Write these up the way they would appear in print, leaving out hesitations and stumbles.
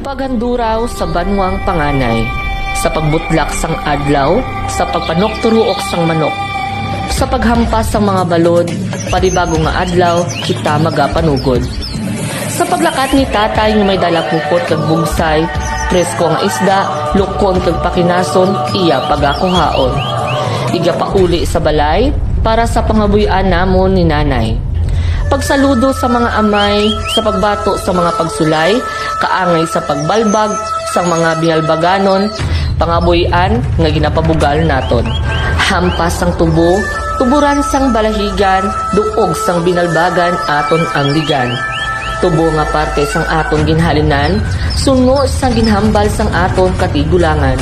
Paganduraw sa banwang panganay, sa pagbutlak sang adlaw, sa pagpanokturuok sang manok, sa paghampas sang mga balod, paribago nga adlaw, kita magapanugod. Sa paglakat ni tatay nga may dalapupot kag bugsay, presko nga isda, lukon kag pakinason, iya pagakuhaon. Iga pauli sa balay, para sa pangabuyan namon ni nanay. Pagsaludo sa mga amay, sa pagbato sa mga pagsulay, kaangay sa pagbalbag, sa mga binalbaganon, pangabuyan nga ginapabugal naton. Hampas sang tubo, tuburan sang balahigan, duog sang binalbagan aton ang ligan. Tubo nga parte sang aton ginhalinan, sungo sang ginhambal sang aton katigulangan.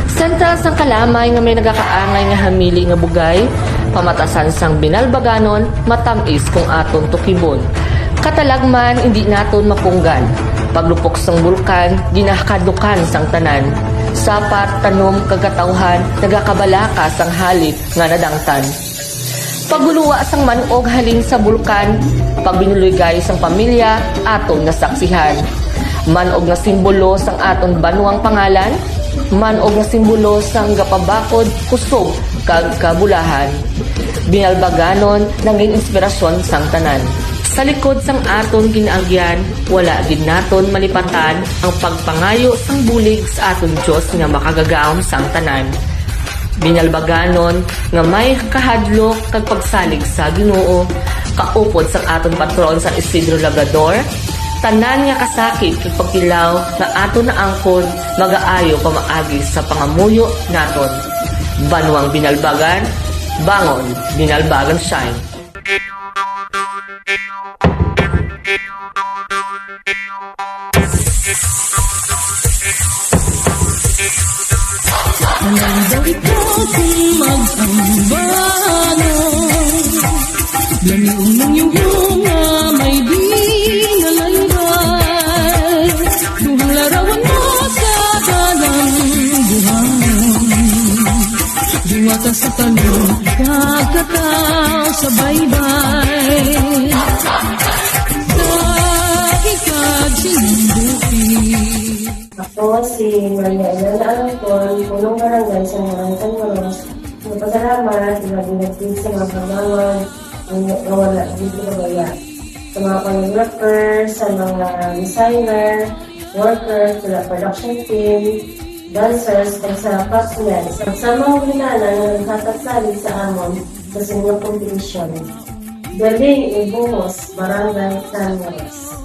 Sentral sang kalamay nga may nagakaangay nga hamili nga bugay, pamatasan sang binalbaganon, matamis kung aton tukibon. Katalagman, hindi naton mapunggan. Paglupok sang bulkan, ginakadukan sang tanan. Sapar, tanom, kagatawhan, nagakabalaka sang halip nga nadangtan. Paguluwa sang manog halin sa bulkan, pagbinulugay sang pamilya, aton nasaksihan. Manog nga simbolo sang aton banwang pangalan, manog nga simbolo sang gapabakod, kusog, kag kabulahan. Binalbaganon naging inspirasyon sang tanan. Sa likod sang aton ginaagyan, wala gid naton malipatan ang pagpangayo sang bulig sa aton Dios nga makagagaom sang tanan. Binalbaganon nga may kahadlok kag pagsalig sa Ginoo, kaupod sang aton patron sa Isidro Labrador, tanan nga kasakit kag pagtilaw na aton naangkon magaayo pamaagi sa pangamuyo naton. Banwang binalbagan, bangon, binalbagan shine. Daw ikaw kung mag-ambano, lamiong ng iyong nga may dinalaybay, duhang larawan mo sa dalang buhanon, duwata sa tanong, kakataw sa baybay, kahikag sinunduki. Ako si Maria Elena Angkol, punong barangay sa Marangkan Maros. Nagpasalamat, naging sa mga pagmamag, nawala dito na baya. Sa mga choreographer, sa mga designer, worker, sa production team, dancers, at sa castmen. Sa mga binana na nagtatagsalig sa amon sa sinyong competition. Galing Ibuhos, Barangay San Maros.